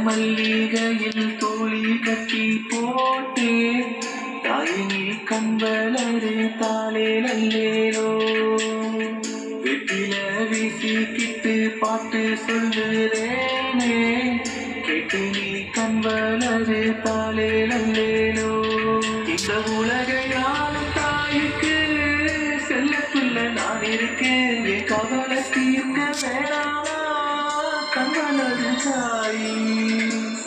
மல்லிகையில் தோழி கட்டி போட்டே தாயினி கண்வளரு தாளே நல்லேரோ வெட்டில வீசிக்கிட்டு பாட்டு சொல்லுறேனே கேட்டு நீ கண்வளரு தாளே நல்லேரோ இந்த உலகையாளும் தாய்க்கு செல்லக்குள்ள நான் இருக்கேன் என் கவலை தீர்க்க வேணாமா கண்வளரு தாயி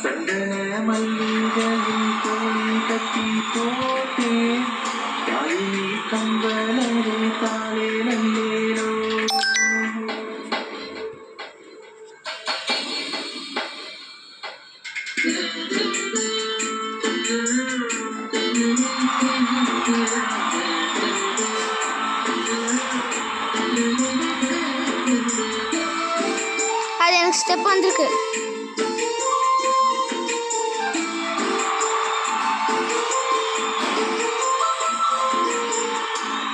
சந்தன மல்லிகையில் தோழி கட்டி போட்டே தாயினி கண்வளரு தாளே நல்லேரோ அது எனக்கு ஸ்டெப் வந்திருக்கு.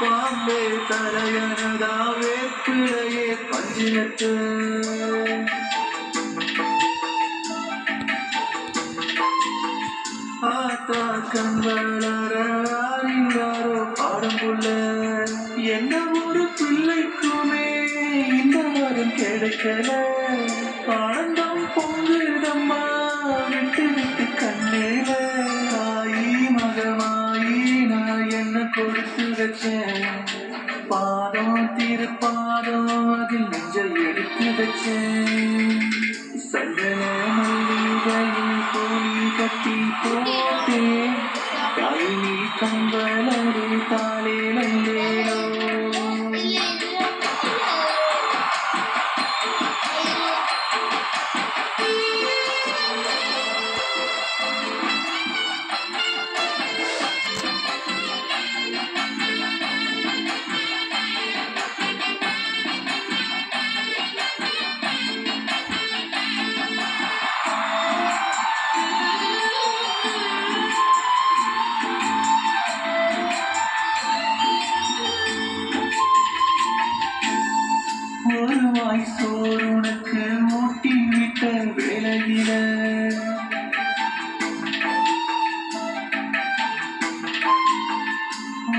பாம்பே தலையனதா வேப்பிலையே பஞ்சினத்து ஆத்தா கண்வளர அறிந்தாரோ பாடம்புள்ள என்ன ஒரு பிள்ளைக்குமே இந்த வரம் கிடைக்கல ஆனந்தம் பொங்குதம்மா விட்டு விட்டு கண்ணேல தாயி மகமாயி நான் என்ன கொடுத்து வச்சேன் பாதம் திருப்பாதம் அதில் நெஞ்சை எடுத்து வச்சேன் சந்தன மல்லிகையில் தோழி கட்டி போட்டே தாயினி கண்வளரு தாளே நல்லேரோ ஒரு வாய் சோறு உனக்கு ஊட்டி விட்ட வேலையில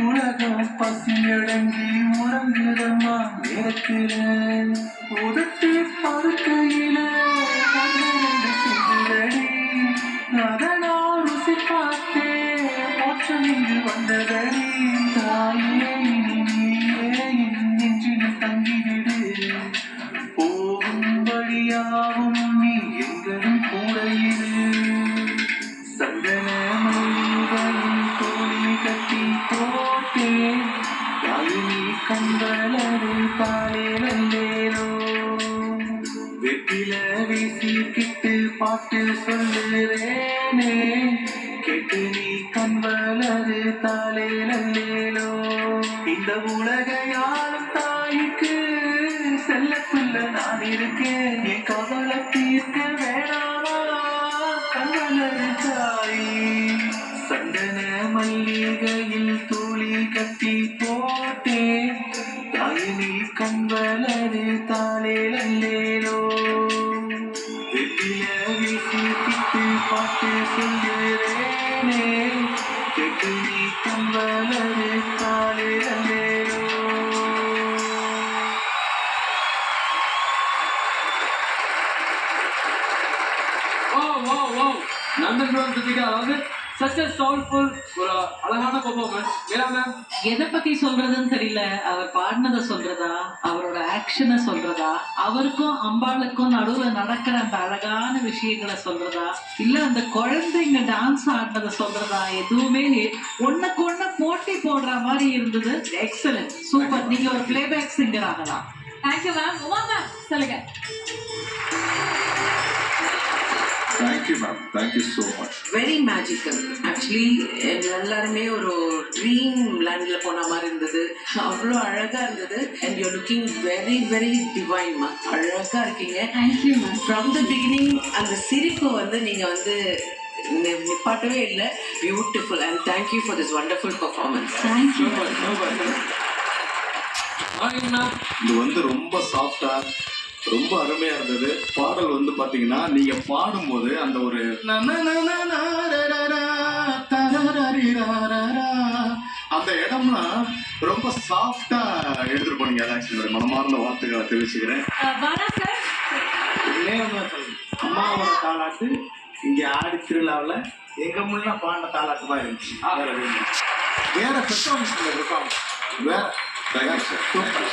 உலகம் பசியடங்கி உறங்குதம்மா நேரத்தில உதட்டு படுக்கையில சிந்தடி அதனால் ருசி பார்த்தே மோட்சம் இங்கு வந்ததடி தாயே நீயே என் நெஞ்சில் தங்கிவிடு போகும் வழியாவும் நீ எங்களும் கூட இரு சந்தன மல்லிகையில் தோழி கட்டி போட்டே தாயினி கண்வளரு தாளே நல்லேரோ வெட்டில வீசிக்கிட்டு பாட்டு சொல்லுறேனே கேட்டு நீ கண்வளரு தாளே நல்லேரோ இந்த உலகையாளும் தாய்க்கு செல்லக்குள்ள நான் இருக்கேன் என் கவலை தீர்க்க வேணாமா கண்வளரு தாயி சந்தன மல்லிகையில் தோழி கட்டி போட்டே தாயினி கண்வளரு தாளே நல்லேரோ வெட்டில வீசிக்கிட்டு பாட்டு சொல்லுறேனே கேட்டு நீ கண்வளரு தாளே நல்லேரோ நந்தன் கிருத்திகா அதாவது such a soulful ஒரு அழகான பெர்ஃபார்மன்ஸ். மேலா மேம் எதை பத்தி சொல்றதுன்னு தெரியல. அவர் பாடினதை சொல்றதா, அவரோட ஆக்ஷனை சொல்றதா, அவருக்கும் அம்பாளுக்கும் நடுவுல நடக்கிற அந்த அழகான விஷயங்களை சொல்றதா, இல்ல அந்த குழந்தைங்க டான்ஸ் ஆடினதை சொல்றதா, எதுவுமே ஒண்ணுக்கு ஒண்ணு போட்டி போடுற மாதிரி இருந்தது. Excellent, super. நீங்க ஒரு பிளேபேக் சிங்கர் ஆகலாம். Thank you ma'am. உமா மேம் சொல்லுங்க. Thank you ma'am, thank you so much. Very magical. Actually எல்லாருமே ஒரு ட்ரீம் லேண்ட்ல போன மாதிரி இருந்தது. அவ்வளோ அழகா இருந்தது. And you're looking very very divine ma. அழகா இருக்கீங்க. Thank you ma'am. From the beginning அந்த சிரிப்பு வந்து நீங்க வந்து நிப்பாட்டவே இல்லை. Beautiful and thank you for this wonderful performance. Thank you. இது வந்து ரொம்ப சாஃப்டா ரொம்ப அருமையா இருந்தது. பாடல் வந்து பாத்தீங்கன்னா நீங்க பாடும்போது அந்த ஒரு அந்த இடம்லாம் ரொம்ப சாஃப்டா எடுத்துட்டு போனீங்க. அதான் என்னோட மனமார்ந்த வார்த்தைகளை தெரிவிச்சுக்கிறேன். பாலா சார் அம்மாவோட தாலாட்டு இங்க ஆடி திருவிழாவில் எங்க முன்னா பாடின தாலாட்டு தான் இருந்துச்சு. வேற பெர்ஃபார்மன்ஸ் இருக்காங்க. வேற தேங்க்யூ சார். சூப்பர்.